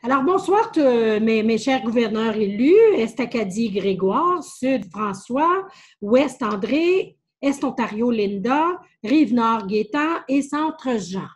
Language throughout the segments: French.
Alors, bonsoir, mes chers gouverneurs élus, Est-Acadie Grégoire, Sud François, Ouest André, Est-Ontario Linda, Rive-Nord Gaétan et Centre Jean.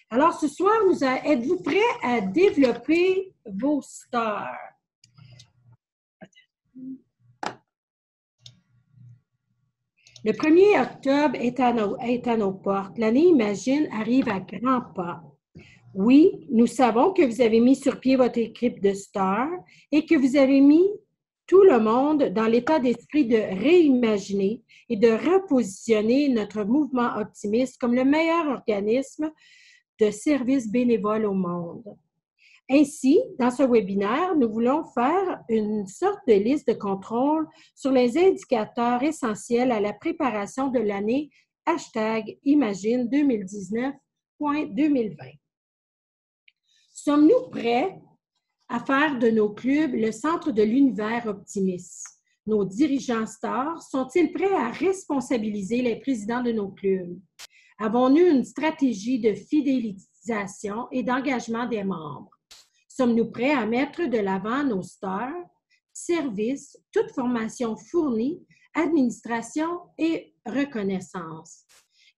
Alors, ce soir, êtes-vous prêts à développer vos stars? Le 1er octobre est à nos portes. L'année Imagine arrive à grands pas. Oui, nous savons que vous avez mis sur pied votre équipe de stars et que vous avez mis tout le monde dans l'état d'esprit de réimaginer et de repositionner notre mouvement optimiste comme le meilleur organisme de services bénévoles au monde. Ainsi, dans ce webinaire, nous voulons faire une sorte de liste de contrôle sur les indicateurs essentiels à la préparation de l'année #Imagine 2019.2020. Sommes-nous prêts à faire de nos clubs le centre de l'univers optimiste? Nos dirigeants stars sont-ils prêts à responsabiliser les présidents de nos clubs? Avons-nous une stratégie de fidélisation et d'engagement des membres? Sommes-nous prêts à mettre de l'avant nos stars, services, toute formation fournie, administration et reconnaissance?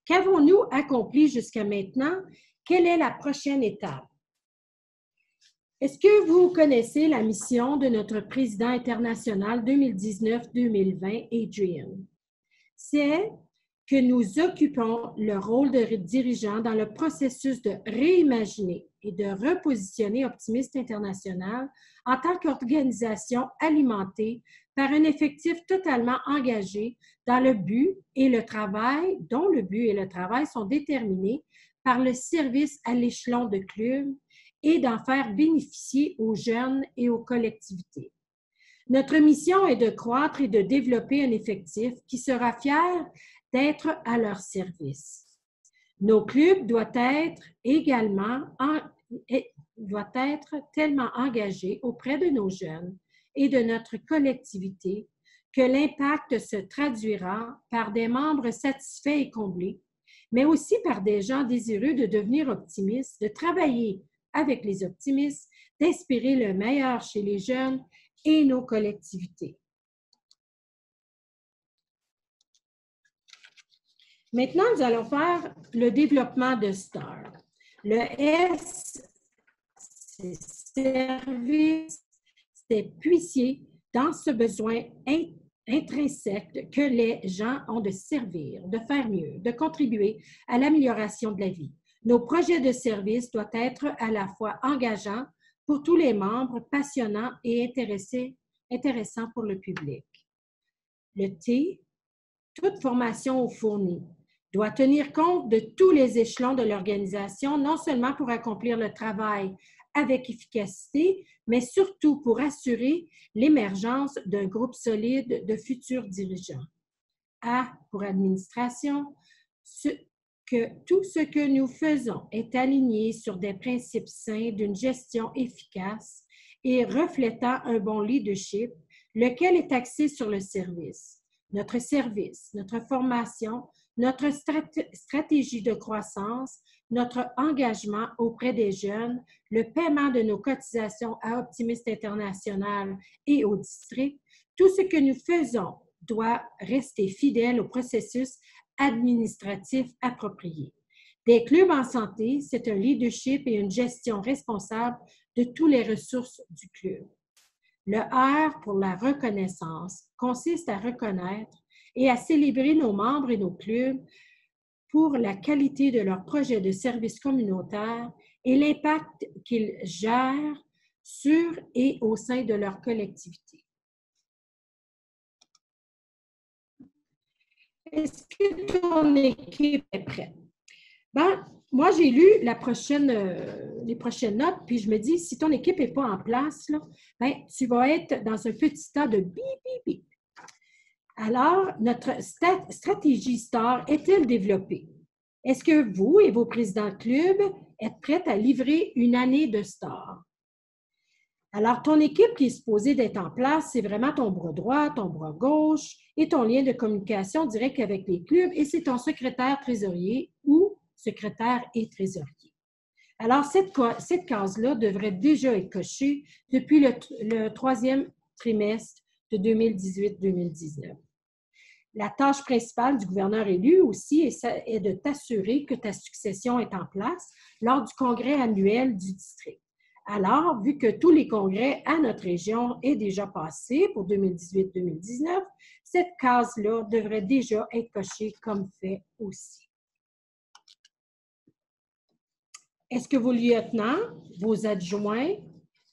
Qu'avons-nous accompli jusqu'à maintenant? Quelle est la prochaine étape? Est-ce que vous connaissez la mission de notre président international 2019-2020, Adrian? C'est que nous occupons le rôle de dirigeant dans le processus de réimaginer et de repositionner Optimiste International en tant qu'organisation alimentée par un effectif totalement engagé dans le but et le travail, dont le but et le travail sont déterminés par le service à l'échelon de club et d'en faire bénéficier aux jeunes et aux collectivités. Notre mission est de croître et de développer un effectif qui sera fier d'être à leur service. Nos clubs doivent être tellement engagés auprès de nos jeunes et de notre collectivité que l'impact se traduira par des membres satisfaits et comblés, mais aussi par des gens désireux de devenir optimistes, de travailler avec les optimistes, d'inspirer le meilleur chez les jeunes et nos collectivités. Maintenant, nous allons faire le développement de STAR. Le S, c'est service, c'est puissier dans ce besoin intrinsèque que les gens ont de servir, de faire mieux, de contribuer à l'amélioration de la vie. Nos projets de service doivent être à la fois engageants pour tous les membres, passionnants et intéressants pour le public. Le T, toute formation fournie, doit tenir compte de tous les échelons de l'organisation, non seulement pour accomplir le travail avec efficacité, mais surtout pour assurer l'émergence d'un groupe solide de futurs dirigeants. A, pour administration, que tout ce que nous faisons est aligné sur des principes sains d'une gestion efficace et reflétant un bon leadership, lequel est axé sur le service. Notre service, notre formation, notre stratégie de croissance, notre engagement auprès des jeunes, le paiement de nos cotisations à Optimiste International et au district, tout ce que nous faisons doit rester fidèle au processus administratif approprié. Des clubs en santé, c'est un leadership et une gestion responsable de toutes les ressources du club. Le R pour la reconnaissance consiste à reconnaître et à célébrer nos membres et nos clubs pour la qualité de leurs projets de services communautaires et l'impact qu'ils gèrent sur et au sein de leur collectivité. Est-ce que ton équipe est prête? Ben, moi, j'ai lu les prochaines notes, puis je me dis, si ton équipe n'est pas en place, là, ben, tu vas être dans un petit tas de bip, bip, bip. Alors, notre stratégie STAR est-elle développée? Est-ce que vous et vos présidents de club êtes prêts à livrer une année de STAR? Alors, ton équipe qui est supposée d'être en place, c'est vraiment ton bras droit, ton bras gauche et ton lien de communication direct avec les clubs, et c'est ton secrétaire trésorier ou secrétaire et trésorier. Alors, cette case-là devrait déjà être cochée depuis le troisième trimestre de 2018-2019. La tâche principale du gouverneur élu aussi est de t'assurer que ta succession est en place lors du congrès annuel du district. Alors, vu que tous les congrès à notre région est déjà passé pour 2018-2019, cette case-là devrait déjà être cochée comme fait aussi. Est-ce que vos lieutenants, vos adjoints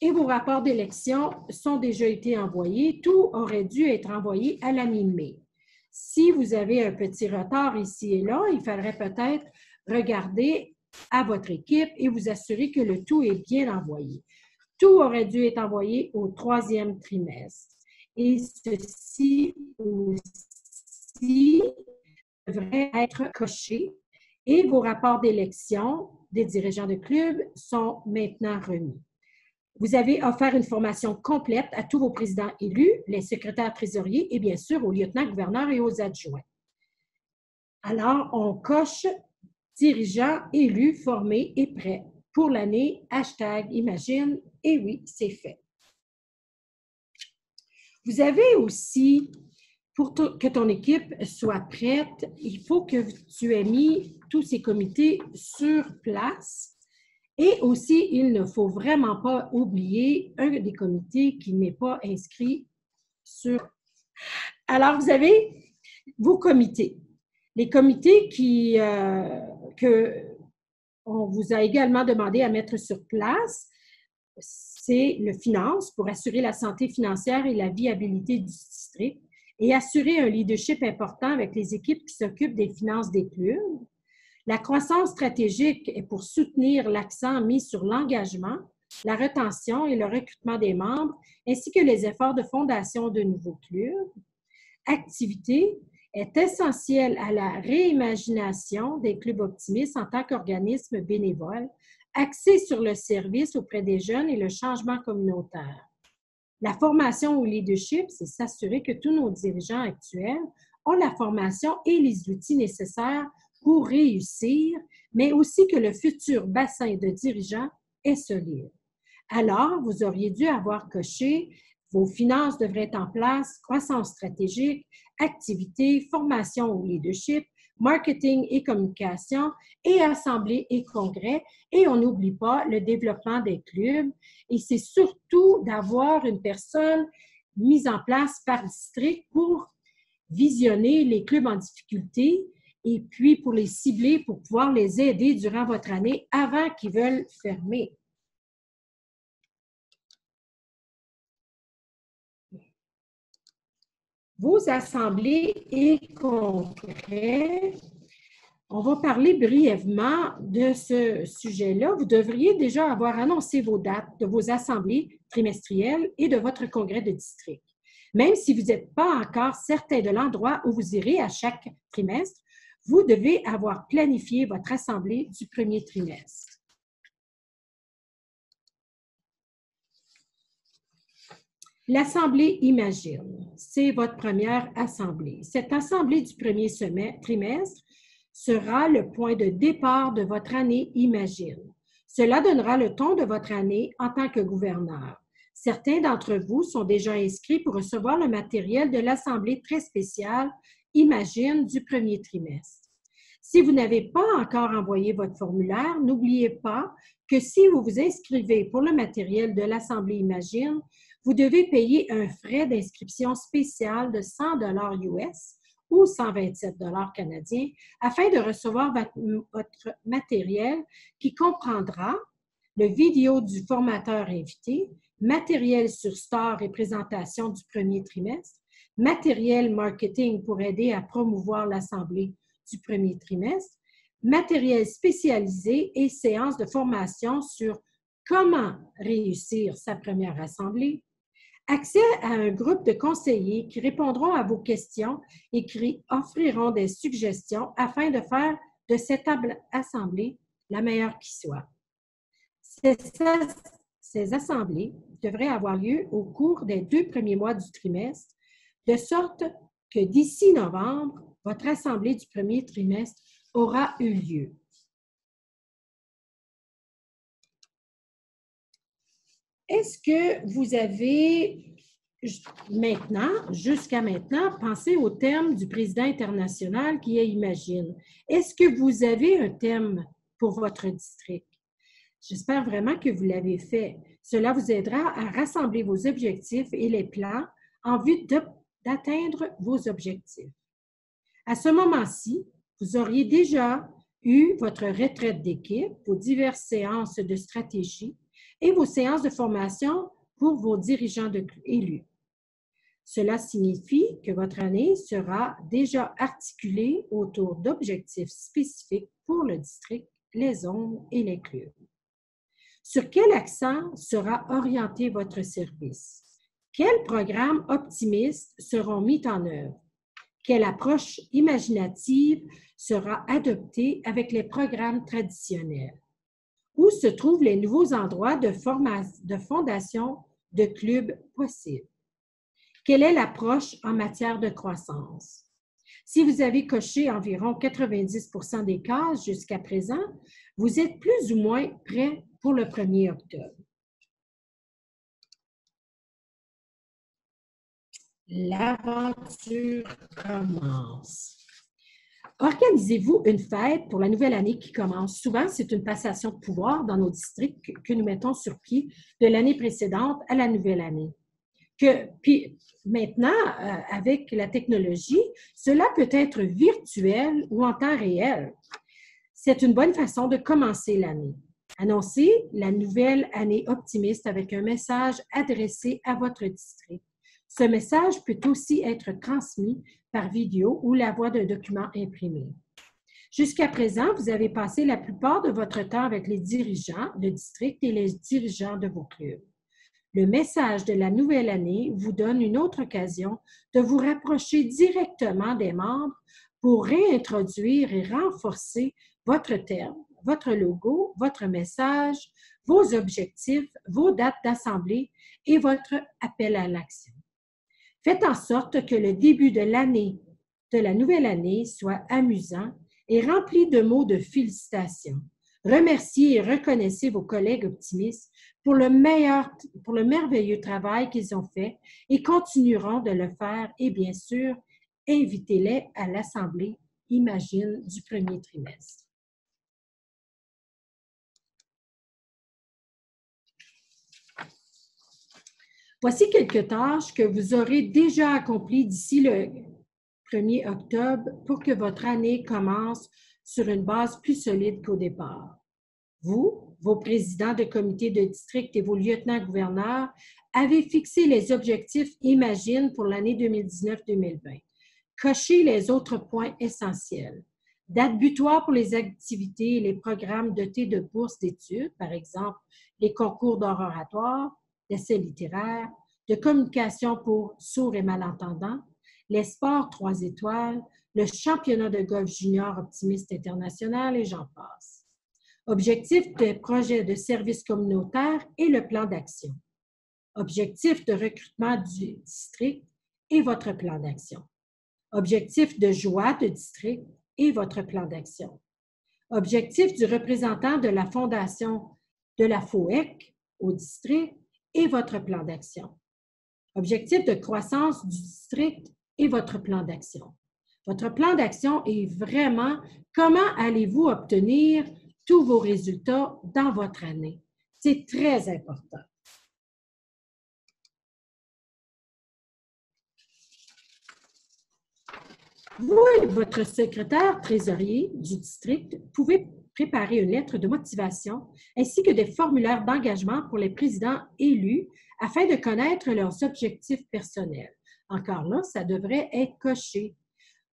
et vos rapports d'élection sont déjà été envoyés? Tout aurait dû être envoyé à la mi-mai. Si vous avez un petit retard ici et là, il faudrait peut-être regarder à votre équipe et vous assurer que le tout est bien envoyé. Tout aurait dû être envoyé au troisième trimestre. Et ceci aussi devrait être coché. Et vos rapports d'élection des dirigeants de club sont maintenant remis. Vous avez offert une formation complète à tous vos présidents élus, les secrétaires trésoriers et bien sûr aux lieutenants-gouverneurs et aux adjoints. Alors, on coche dirigeants élus, formés et prêts pour l'année #Imagine. Et oui, c'est fait. Vous avez aussi, pour que ton équipe soit prête, il faut que tu aies mis tous ces comités sur place. Et aussi, il ne faut vraiment pas oublier un des comités qui n'est pas inscrit sur... Alors, vous avez vos comités. Les comités qu'on vous a également demandé à mettre sur place, c'est le finance pour assurer la santé financière et la viabilité du district et assurer un leadership important avec les équipes qui s'occupent des finances des clubs. La croissance stratégique est pour soutenir l'accent mis sur l'engagement, la rétention et le recrutement des membres, ainsi que les efforts de fondation de nouveaux clubs. Activité est essentielle à la réimagination des clubs optimistes en tant qu'organisme bénévole, axé sur le service auprès des jeunes et le changement communautaire. La formation au leadership, c'est s'assurer que tous nos dirigeants actuels ont la formation et les outils nécessaires pour réussir, mais aussi que le futur bassin de dirigeants est solide. Alors, vous auriez dû avoir coché vos finances devraient être en place, croissance stratégique, activité, formation au leadership, marketing et communication, et assemblée et congrès. Et on n'oublie pas le développement des clubs. Et c'est surtout d'avoir une personne mise en place par district pour visionner les clubs en difficulté et puis pour les cibler, pour pouvoir les aider durant votre année avant qu'ils veulent fermer. Vos assemblées et congrès, on va parler brièvement de ce sujet-là. Vous devriez déjà avoir annoncé vos dates de vos assemblées trimestrielles et de votre congrès de district. Même si vous n'êtes pas encore certain de l'endroit où vous irez à chaque trimestre, vous devez avoir planifié votre assemblée du premier trimestre. L'Assemblée Imagine, c'est votre première assemblée. Cette assemblée du premier trimestre sera le point de départ de votre année Imagine. Cela donnera le ton de votre année en tant que gouverneur. Certains d'entre vous sont déjà inscrits pour recevoir le matériel de l'Assemblée très spéciale Imagine du premier trimestre. Si vous n'avez pas encore envoyé votre formulaire, n'oubliez pas que si vous vous inscrivez pour le matériel de l'Assemblée Imagine, vous devez payer un frais d'inscription spécial de 100 $ US ou 127 $ canadiens afin de recevoir votre matériel qui comprendra le vidéo du formateur invité, matériel sur Star et présentation du premier trimestre, matériel marketing pour aider à promouvoir l'Assemblée du premier trimestre, matériel spécialisé et séances de formation sur comment réussir sa première assemblée, accès à un groupe de conseillers qui répondront à vos questions et qui offriront des suggestions afin de faire de cette assemblée la meilleure qui soit. Ces assemblées devraient avoir lieu au cours des 2 premiers mois du trimestre, de sorte que d'ici novembre, votre assemblée du premier trimestre aura eu lieu. est-ce que vous avez jusqu'à maintenant, pensé au thème du président international qui est Imagine? Est-ce que vous avez un thème pour votre district? J'espère vraiment que vous l'avez fait. Cela vous aidera à rassembler vos objectifs et les plans en vue d'atteindre vos objectifs. À ce moment-ci, vous auriez déjà eu votre retraite d'équipe, vos diverses séances de stratégie et vos séances de formation pour vos dirigeants élus. Cela signifie que votre année sera déjà articulée autour d'objectifs spécifiques pour le district, les zones et les clubs. Sur quel accent sera orienté votre service? Quels programmes optimistes seront mis en œuvre? Quelle approche imaginative sera adoptée avec les programmes traditionnels? Où se trouvent les nouveaux endroits de fondation de clubs possibles? Quelle est l'approche en matière de croissance? Si vous avez coché environ 90% des cases jusqu'à présent, vous êtes plus ou moins prêt pour le 1er octobre. L'aventure commence. Organisez-vous une fête pour la nouvelle année qui commence. Souvent, c'est une passation de pouvoir dans nos districts que nous mettons sur pied de l'année précédente à la nouvelle année. Puis maintenant, avec la technologie, cela peut être virtuel ou en temps réel. C'est une bonne façon de commencer l'année. Annoncez la nouvelle année optimiste avec un message adressé à votre district. Ce message peut aussi être transmis par vidéo ou la voix d'un document imprimé. Jusqu'à présent, vous avez passé la plupart de votre temps avec les dirigeants de district et les dirigeants de vos clubs. Le message de la nouvelle année vous donne une autre occasion de vous rapprocher directement des membres pour réintroduire et renforcer votre terme, votre logo, votre message, vos objectifs, vos dates d'assemblée et votre appel à l'action. Faites en sorte que le début de la nouvelle année soit amusant et rempli de mots de félicitations. Remerciez et reconnaissez vos collègues optimistes pour le merveilleux travail qu'ils ont fait et continueront de le faire. Et bien sûr, invitez-les à l'Assemblée Imagine du 1er trimestre. Voici quelques tâches que vous aurez déjà accomplies d'ici le 1er octobre pour que votre année commence sur une base plus solide qu'au départ. Vous, vos présidents de comités de district et vos lieutenants-gouverneurs avez fixé les objectifs Imagine pour l'année 2019-2020. Cochez les autres points essentiels. Date butoir pour les activités et les programmes dotés de bourses d'études, par exemple les concours d'art oratoire, d'essais littéraires, de communication pour sourds et malentendants, les sports 3 étoiles, le championnat de golf junior optimiste international et j'en passe. Objectif des projets de services communautaires et le plan d'action. Objectif de recrutement du district et votre plan d'action. Objectif de joie de district et votre plan d'action. Objectif du représentant de la fondation de la FOEC au district et votre plan d'action. Objectif de croissance du district et votre plan d'action. Votre plan d'action est vraiment comment allez-vous obtenir tous vos résultats dans votre année. C'est très important. Vous et votre secrétaire trésorier du district pouvez préparer une lettre de motivation ainsi que des formulaires d'engagement pour les présidents élus afin de connaître leurs objectifs personnels. Encore là, ça devrait être coché.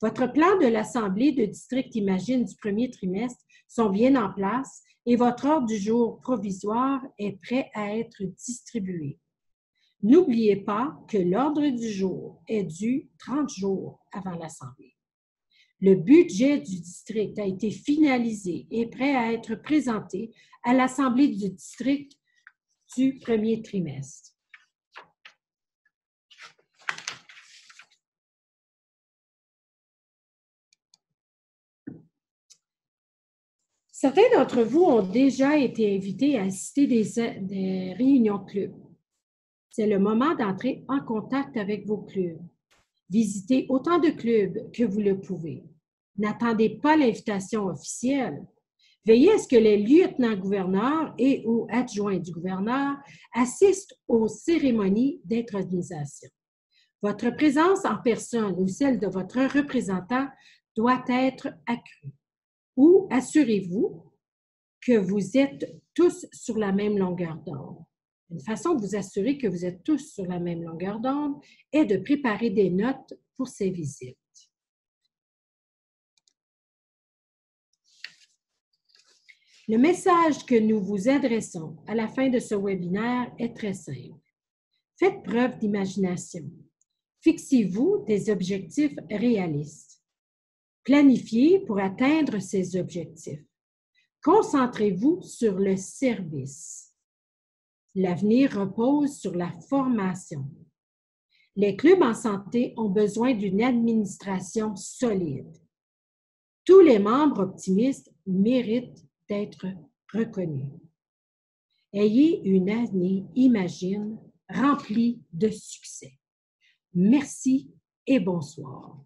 Votre plan de l'Assemblée de district Imagine du 1er trimestre sont bien en place et votre ordre du jour provisoire est prêt à être distribué. N'oubliez pas que l'ordre du jour est dû 30 jours avant l'Assemblée. Le budget du district a été finalisé et prêt à être présenté à l'Assemblée du district du 1er trimestre. Certains d'entre vous ont déjà été invités à assister des réunions de club. C'est le moment d'entrer en contact avec vos clubs. Visitez autant de clubs que vous le pouvez. N'attendez pas l'invitation officielle. Veillez à ce que les lieutenants-gouverneurs et ou adjoints du gouverneur assistent aux cérémonies d'intronisation. Votre présence en personne ou celle de votre représentant doit être accrue. Ou assurez-vous que vous êtes tous sur la même longueur d'onde. Une façon de vous assurer que vous êtes tous sur la même longueur d'onde est de préparer des notes pour ces visites. Le message que nous vous adressons à la fin de ce webinaire est très simple. Faites preuve d'imagination. Fixez-vous des objectifs réalistes. Planifiez pour atteindre ces objectifs. Concentrez-vous sur le service. L'avenir repose sur la formation. Les clubs en santé ont besoin d'une administration solide. Tous les membres optimistes méritent d'être reconnus. Ayez une année Imagine remplie de succès. Merci et bonsoir.